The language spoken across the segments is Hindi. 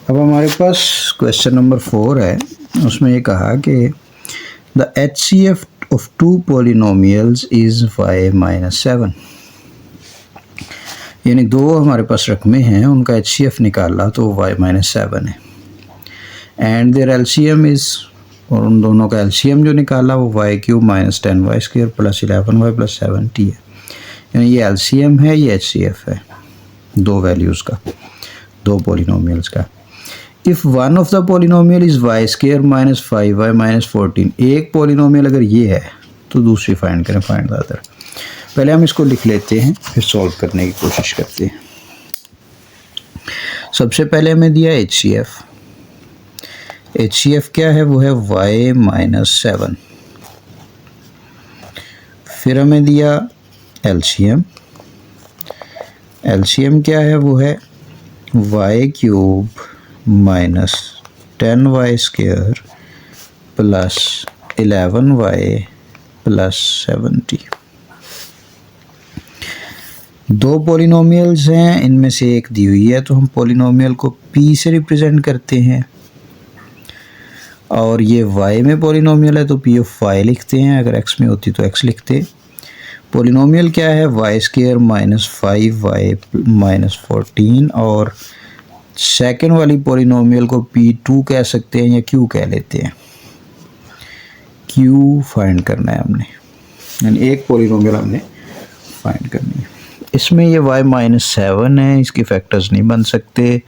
अब हमारे पास क्वेश्चन नंबर 4 है, उसमें ये कहा कि the HCF of two polynomials is y-7, यानी दो हमारे पास रकमें हैं, उनका HCF निकाला तो y-7 है, एंड देयर LCM इज़, और उन दोनों का LCM जो निकाला वो y³ - 10y² + 11y + 70 है, यानी ये LCM है, ये HCF है दो वैल्यूज़ का, दो पॉलिनोमियल्स का। If one of the polynomial is y² - 5y - 14, एक पॉलिनोमियल अगर ये है तो दूसरी फाइंड करें, फाइंड द अदर। पहले हम इसको लिख लेते हैं, फिर सॉल्व करने की कोशिश करते हैं। सबसे पहले हमें दिया HCF, HCF क्या है, वो है y-7। फिर हमें दिया LCM, LCM क्या है, वो है y³ - 10y² + 11y + 70। दो पॉलिनोमियल्स हैं, इनमें से एक दी हुई है तो हम पॉलिनोमियल को p से रिप्रेजेंट करते हैं, और ये y में पॉलिनोमियल है तो p ऑफ y लिखते हैं, अगर x में होती तो x लिखते। पॉलिनोमियल क्या है, y² - 5y - 14, और सेकंड वाली पॉलिनोमियल को p2 कह सकते हैं या q कह लेते हैं। q फाइंड करना है हमने, यानी एक पॉलिनोमियल हमने फाइंड करनी है। इसमें ये y-7 है, इसके फैक्टर्स नहीं बन सकते।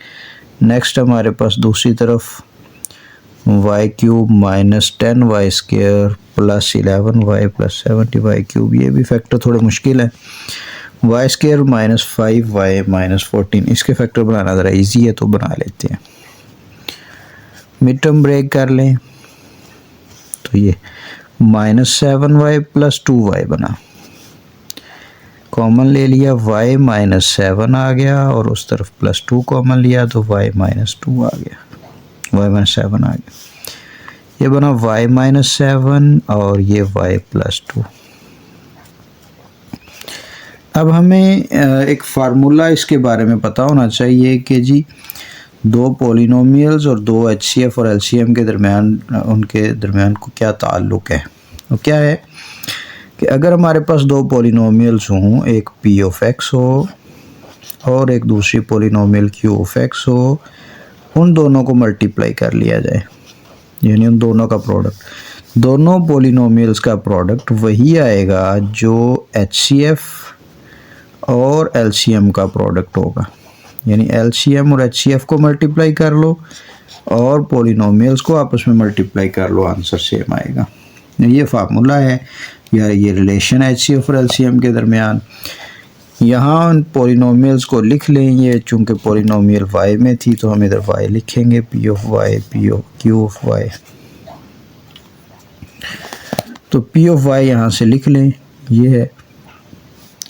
नेक्स्ट हमारे पास दूसरी तरफ y³ - 10y² + 11y + 70y³, ये भी फैक्टर थोड़े मुश्किल है। y² - 5y - 14, इसके फैक्टर बनाना ज़रा इजी है तो बना लेते हैं। मिड टर्म ब्रेक कर लें तो ये -7y + 2y बना, कॉमन ले लिया, y - 7 आ गया, और उस तरफ +2 कॉमन लिया तो y - 2 आ गया, y - 7 आ गया। ये बना y - 7 और ये y + 2। अब हमें एक फार्मूला इसके बारे में पता होना चाहिए कि जी दो पॉलिनोमियल्स और दो HCF और LCM के दरमियान, उनके दरमियान को क्या ताल्लुक़ है। वो क्या है कि अगर हमारे पास दो पॉलिनोमियल्स हों, एक p ऑफ x हो और एक दूसरी पॉलिनोमियल q ऑफ x हो, उन दोनों को मल्टीप्लाई कर लिया जाए, यानी उन दोनों का प्रोडक्ट, दोनों पॉलिनोमियल्स का प्रोडक्ट वही आएगा जो HCF और LCM का प्रोडक्ट होगा, यानी LCM और HCF को मल्टीप्लाई कर लो और पॉलिनोमियल्स को आपस में मल्टीप्लाई कर लो, आंसर सेम आएगा। ये फार्मूला है या ये रिलेशन है HCF और LCM के दरमियान। यहाँ उन पॉलिनोमियल्स को लिख लें, ये चूँकि पॉलिनोमियल y में थी तो हम इधर y लिखेंगे, p of y, q of y, तो p ऑफ y यहाँ से लिख लें, ये है।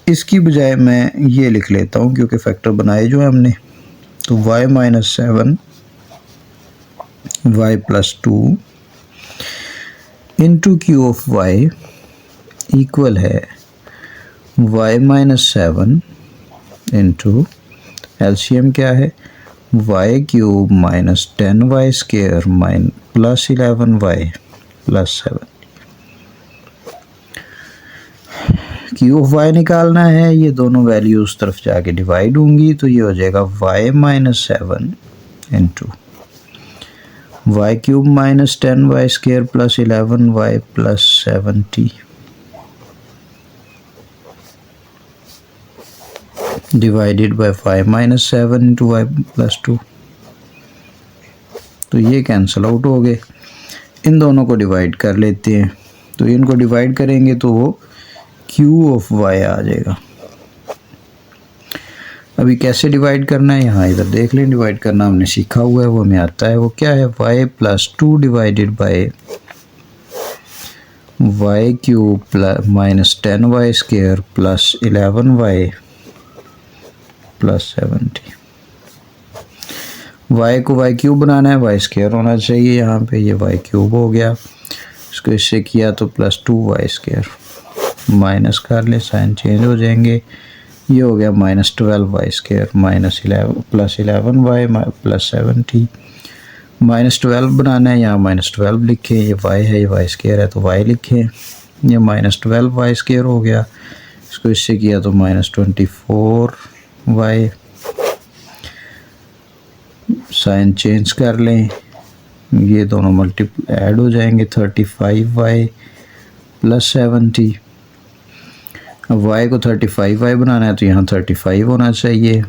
इसकी बजाय मैं ये लिख लेता हूँ क्योंकि फैक्टर बनाए जो है हमने, तो y - 7 y + 2 into q of y equal है y - 7 इंटू LCM क्या है, y³ - 10y² + 11y + 7। q of y निकालना है, ये दोनों वैल्यू उस तरफ जाके डिवाइड होंगी तो ये हो जाएगा y - 7 into y³ - 10y² + 11y + 70 divided by y - 7 into y + 2। तो ये कैंसिल आउट हो गए, इन दोनों को डिवाइड कर लेते हैं, तो इनको डिवाइड करेंगे तो वो q ऑफ y आ जाएगा। अभी कैसे डिवाइड करना है, यहाँ इधर देख लें, डिवाइड करना हमने सीखा हुआ है, वो हमें आता है। वो क्या है, y + 2 divided by y³ - 10y² + 11y + 70। y को y³ बनाना है, y² होना चाहिए, यहाँ पे ये y³ हो गया, इसको इससे किया तो +2y² माइनस कर ले, साइन चेंज हो जाएंगे, ये हो गया -12y² -11 + 11y +70 -12 बनाना है, यहाँ -12 लिखें, ये y है, ये y² है तो y लिखें, ये -12y² हो गया, इसको इससे किया तो -24y, साइन चेंज कर लें, ये दोनों मल्टीप्लाई ऐड हो जाएंगे 35y + 70। अब y को 35y बनाना है तो यहाँ 35 होना चाहिए,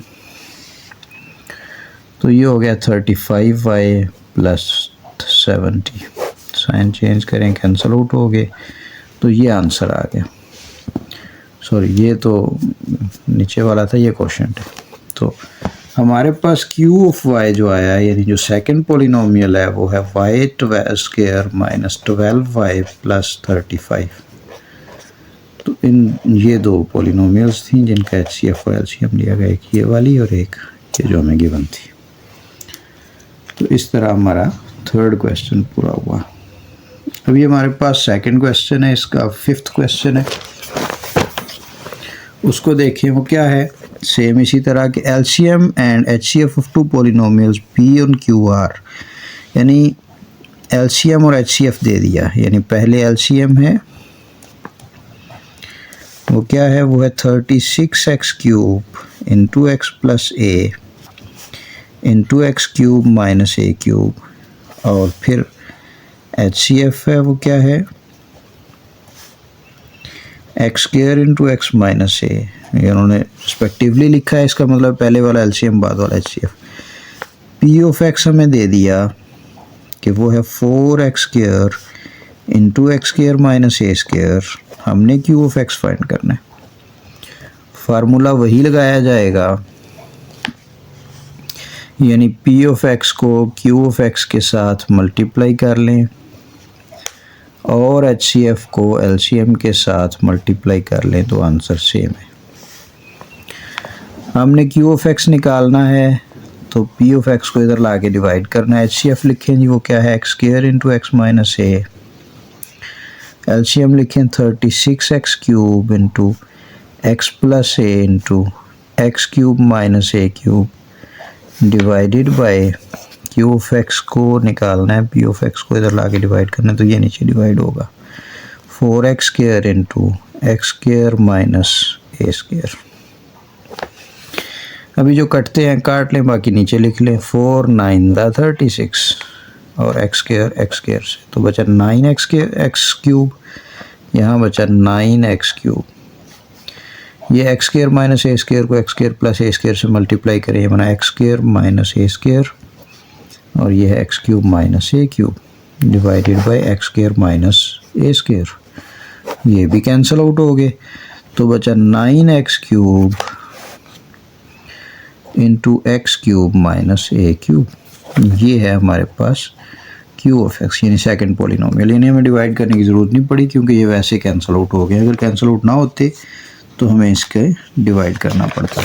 तो ये हो गया 35y + 70, साइन चेंज करें, कैंसल आउट हो गए, तो ये आंसर आ गया। सॉरी, ये तो नीचे वाला था, ये क्वेश्चन है। तो हमारे पास q(y) जो आया है, यानी जो सेकंड पॉलिनोमियल है वो है y² - 12y + 35। तो ये दो पॉलिनोमियल्स थी जिनका HCF और LCM लिया गया, एक ये वाली और एक ये जो हमें गिवन थी। तो इस तरह हमारा थर्ड क्वेश्चन पूरा हुआ। अभी हमारे पास सेकंड क्वेश्चन है, इसका 5th क्वेश्चन है, उसको देखें वो क्या है। सेम इसी तरह के LCM and HCF of two polynomials P और QR, यानी LCM और HCF दे दिया, यानी पहले LCM है वो क्या है, वो है 36x³ × x + a × x³ - a³, और फिर HCF है वो क्या है x² × x - a, ये उन्होंने रिस्पेक्टिवली लिखा है, इसका मतलब पहले वाला LCM बाद वाला HCF। P ऑफ x हमें दे दिया कि वो है 4x² × x² - a², हमने Q ऑफ x फाइंड करना है। फार्मूला वही लगाया जाएगा, यानी P ऑफ x को Q ऑफ x के साथ मल्टीप्लाई कर लें और HCF को LCM के साथ मल्टीप्लाई कर लें तो आंसर सेम है। हमने Q ऑफ x निकालना है तो P ऑफ x को इधर ला के डिवाइड करना है। HCF लिखें जी वो क्या है x² × x - a, LCM लिखें 36x³ × x + a × x³ - a³ divided by Q of x को निकालना है, P ऑफ x को इधर ला के डिवाइड करना है तो ये नीचे डिवाइड होगा 4x² × x² - a²। अभी जो कटते हैं काट लें, बाकी नीचे लिख लें 4 9 36 और x² से तो बचा 9x³, यहाँ बचा 9x³। ये x² - a² को x² + a² से मल्टीप्लाई करें, ये बना x² - a² और ये है x³ - a³ divided by x² - a², ये भी कैंसिल आउट हो गए, तो बचा 9x³ × x³ - a³। ये है हमारे पास Q ऑफ x, यानी सेकंड पॉलिनोमियल। यानी हमें डिवाइड करने की ज़रूरत नहीं पड़ी क्योंकि ये वैसे कैंसिल आउट हो गए, अगर कैंसिल आउट ना होते तो हमें इसके डिवाइड करना पड़ता।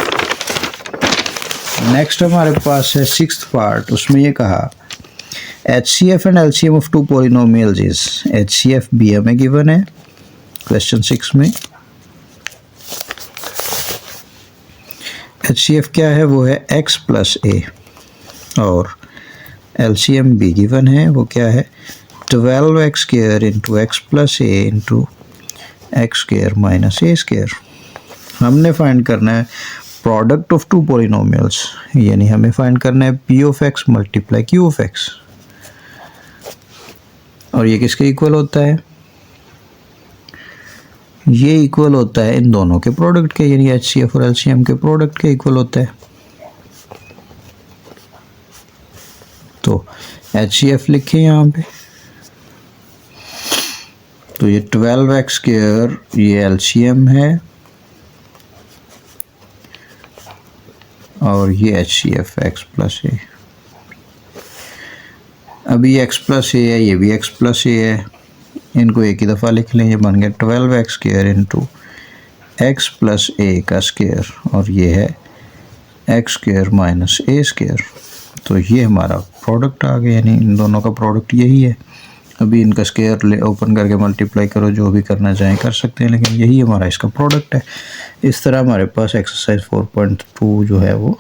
नेक्स्ट हमारे पास है 6th पार्ट, उसमें ये कहा HCF and LCM of two polynomials is, HCF भी हमें गिवन है क्वेश्चन 6 में। HCF क्या है, वो है x + a, और LCM भी गिवन है, वो क्या है 12x² × x + a × x² - a²। हमने फाइंड करना है प्रोडक्ट ऑफ टू पॉलिनोमियल्स, यानी हमें फाइंड करना है P of x × Q of x, और ये किसके इक्वल होता है, ये इक्वल होता है इन दोनों के प्रोडक्ट के, यानी HCF और LCM के प्रोडक्ट के इक्वल होता है। तो HCF लिखें यहाँ पे, तो ये 12x² ये LCM है और ये HCF x + a। अभी x + a है, ये भी x + a है, इनको एक ही दफ़ा लिख लें, ये बन गया 12x² × x + a का स्क्वायर, और ये है x² - a²। तो ये हमारा प्रोडक्ट आ गया, यानी इन दोनों का प्रोडक्ट यही है। अभी इनका स्केयर ओपन करके मल्टीप्लाई करो, जो भी करना चाहें कर सकते हैं, लेकिन यही हमारा इसका प्रोडक्ट है। इस तरह हमारे पास एक्सरसाइज 4.2 जो है वो